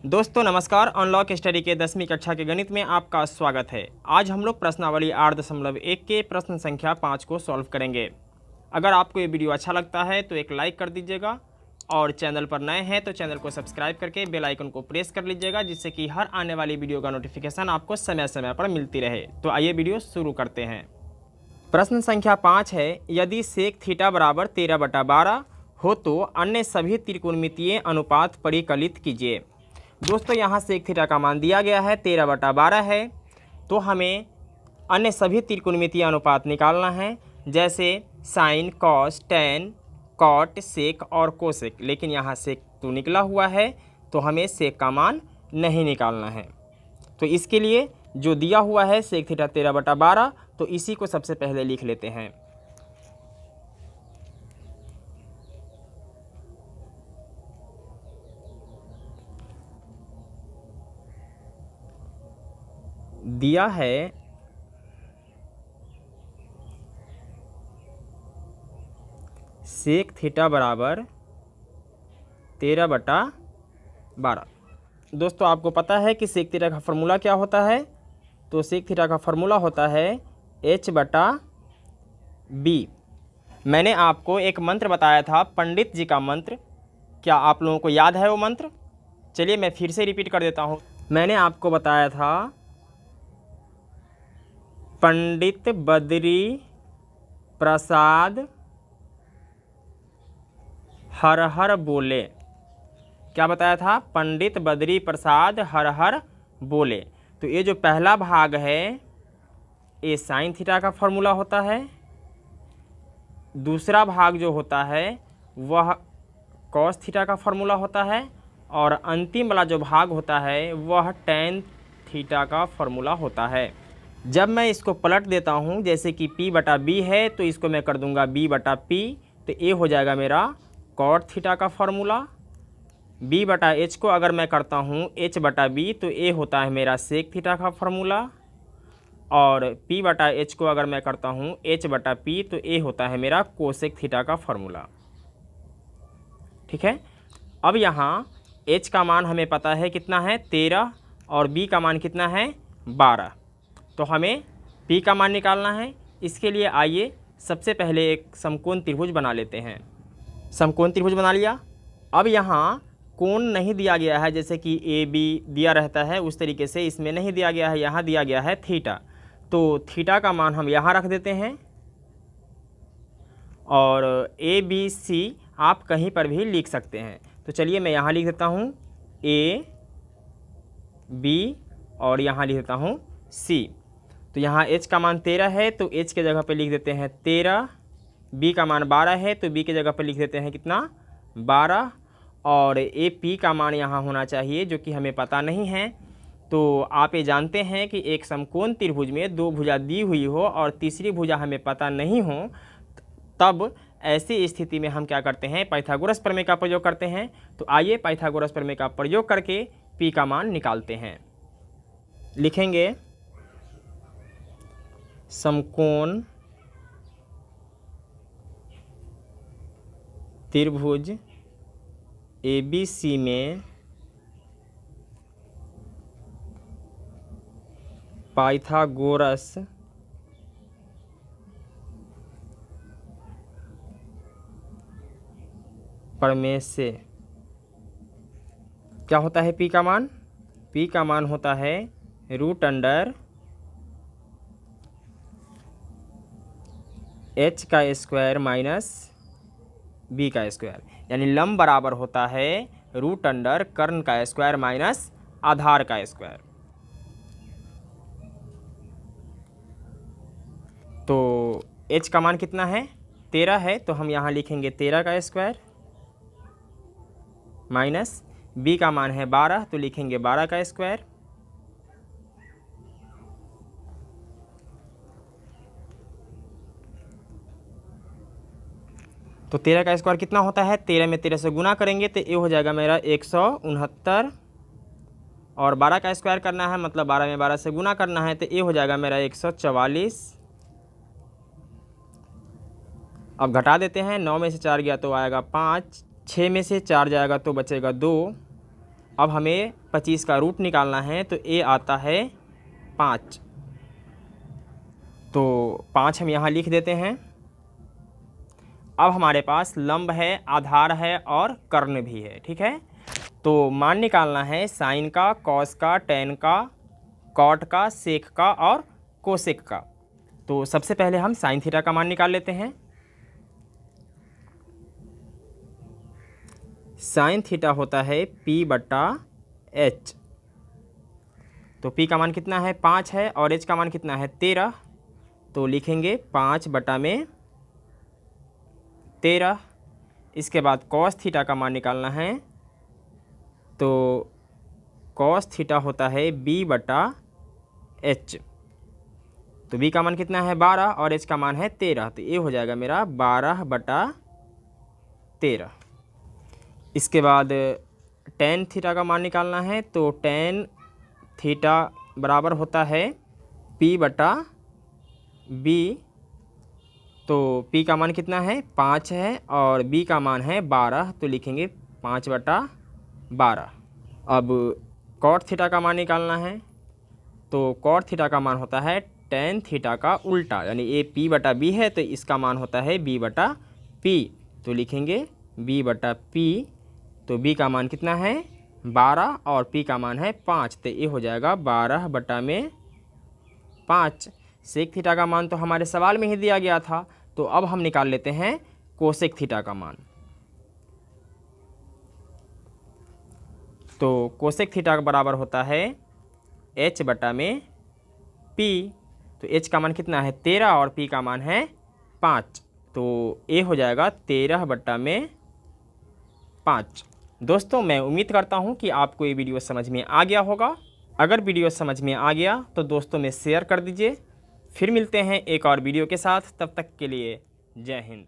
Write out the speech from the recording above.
दोस्तों नमस्कार। Unlock study के 10वीं कक्षा के गणित में आपका स्वागत है। आज हम लोग प्रश्नावली 8.1 के प्रश्न संख्या 5 को सॉल्व करेंगे। अगर आपको ये वीडियो अच्छा लगता है तो एक लाइक कर दीजिएगा और चैनल पर नए हैं तो चैनल को सब्सक्राइब करके बेल आइकन को प्रेस कर लीजिएगा, जिससे कि हर आने वाली वीडियो का नोटिफिकेशन आपको समय समय पर मिलती रहे। तो आइए वीडियो शुरू करते हैं। प्रश्न संख्या 5 है, यदि सेक थीटा बराबर 13/12 हो तो अन्य सभी त्रिकोणमितीय अनुपात परिकलित कीजिए। दोस्तों यहाँ सेक थीटा का मान दिया गया है 13/12 है, तो हमें अन्य सभी त्रिकोणमितीय अनुपात निकालना है, जैसे साइन, कॉस, टैन, कॉट, सेक और कोसेक। लेकिन यहाँ सेक तो निकला हुआ है तो हमें सेक का मान नहीं निकालना है। तो इसके लिए जो दिया हुआ है सेक थीटा 13/12, तो इसी को सबसे पहले लिख लेते हैं। दिया है सेक थीटा बराबर 13/12। दोस्तों आपको पता है कि सेक थीटा का फॉर्मूला क्या होता है? तो सेक थीटा का फॉर्मूला होता है h/b। मैंने आपको एक मंत्र बताया था, पंडित जी का मंत्र। क्या आप लोगों को याद है वो मंत्र? चलिए मैं फिर से रिपीट कर देता हूँ। मैंने आपको बताया था, पंडित बद्री प्रसाद हर हर बोले। क्या बताया था? पंडित बद्री प्रसाद हर हर बोले। तो ये जो पहला भाग है ये साइन थीटा का फॉर्मूला होता है, दूसरा भाग जो होता है वह कॉस थीटा का फॉर्मूला होता है, और अंतिम वाला जो भाग होता है वह टैन थीटा का फॉर्मूला होता है। जब मैं इसको पलट देता हूँ, जैसे कि p/b है तो इसको मैं कर दूंगा b/p, तो ये हो जाएगा मेरा कॉट थीटा का फॉर्मूला। b/h को अगर मैं करता हूँ h/b तो ये होता है मेरा सेक थीटा का फॉर्मूला, और p/h को अगर मैं करता हूँ h/p तो ये होता है मेरा कोसेक थीटा का फॉर्मूला। ठीक है। अब यहाँ h का मान हमें पता है कितना है 13, और b का मान कितना है 12। तो हमें p का मान निकालना है। इसके लिए आइए सबसे पहले एक समकोण त्रिभुज बना लेते हैं। समकोण त्रिभुज बना लिया। अब यहाँ कोण नहीं दिया गया है, जैसे कि ए बी दिया रहता है उस तरीके से इसमें नहीं दिया गया है, यहाँ दिया गया है थीटा। तो थीटा का मान हम यहाँ रख देते हैं, और ए बी सी आप कहीं पर भी लिख सकते हैं। तो चलिए मैं यहाँ लिख देता हूँ ए बी, और यहाँ लिख देता हूँ सी। तो यहाँ h का मान 13 है तो h के जगह पे लिख देते हैं 13, b का मान 12 है तो b के जगह पे लिख देते हैं कितना 12, और ए पी का मान यहाँ होना चाहिए जो कि हमें पता नहीं है। तो आप ये जानते हैं कि एक समकोण त्रिभुज में दो भुजा दी हुई हो और तीसरी भुजा हमें पता नहीं हो, तब ऐसी स्थिति में हम क्या करते हैं, पाइथागोरस प्रमेय का प्रयोग करते हैं। तो आइए पाइथागोरस प्रमेय का प्रयोग करके p का मान निकालते हैं। लिखेंगे समकोण त्रिभुज ABC में पाइथागोरस प्रमेय से क्या होता है p का मान? p का मान होता है √h² माइनस b का स्क्वायर, यानी लंब बराबर होता है √, कर्ण का स्क्वायर माइनस आधार का स्क्वायर। तो h का मान कितना है 13 है, तो हम यहाँ लिखेंगे 13 का स्क्वायर, माइनस b का मान है 12 तो लिखेंगे 12 का स्क्वायर, तो 13 का स्क्वायर कितना होता है, 13 में 13 से गुना करेंगे तो ये हो जाएगा मेरा 169, और 12 का स्क्वायर करना है मतलब 12 में 12 से गुना करना है तो ये हो जाएगा मेरा 144। अब घटा देते हैं, 9 में से 4 गया तो आएगा 5, 6 में से 4 जाएगा तो बचेगा 2। अब हमें 25 का रूट निकालना है तो ए आता है 5। तो 5 हम यहाँ लिख देते हैं। अब हमारे पास लंब है, आधार है और कर्ण भी है, ठीक है। तो मान निकालना है साइन का, कॉस का, टेन का, कॉट का, सेक का और कोसेक का। तो सबसे पहले हम साइन थीटा का मान निकाल लेते हैं। साइन थीटा होता है P/H। तो P का मान कितना है 5 है और H का मान कितना है 13। तो लिखेंगे 5/13। इसके बाद कॉस थीटा का मान निकालना है। तो कॉस थीटा होता है B/H। तो B का मान कितना है 12 और H का मान है 13। तो ये हो जाएगा मेरा 12/13। इसके बाद टेन थीटा का मान निकालना है। तो टेन थीटा बराबर होता है P/B। तो P का मान कितना है 5 है और B का मान है 12। तो लिखेंगे 5/12। अब कॉट थीटा का मान निकालना है। तो कॉट थीटा का मान होता है टेन थीटा का उल्टा, यानी ये P/B है तो इसका मान होता है B/P। तो लिखेंगे B/P। तो B का मान कितना है 12 और P का मान है 5। तो ये हो जाएगा 12/5। सेक थीटा का मान तो हमारे सवाल में ही दिया गया था। तो अब हम निकाल लेते हैं कोसेक थीटा का मान। तो कोसेक थीटा का बराबर होता है H/P। तो H का मान कितना है 13 और P का मान है 5। तो ये हो जाएगा 13/5। दोस्तों मैं उम्मीद करता हूँ कि आपको ये वीडियो समझ में आ गया होगा। अगर वीडियो समझ में आ गया तो दोस्तों में शेयर कर दीजिए। फिर मिलते हैं एक और वीडियो के साथ, तब तक के लिए जय हिंद।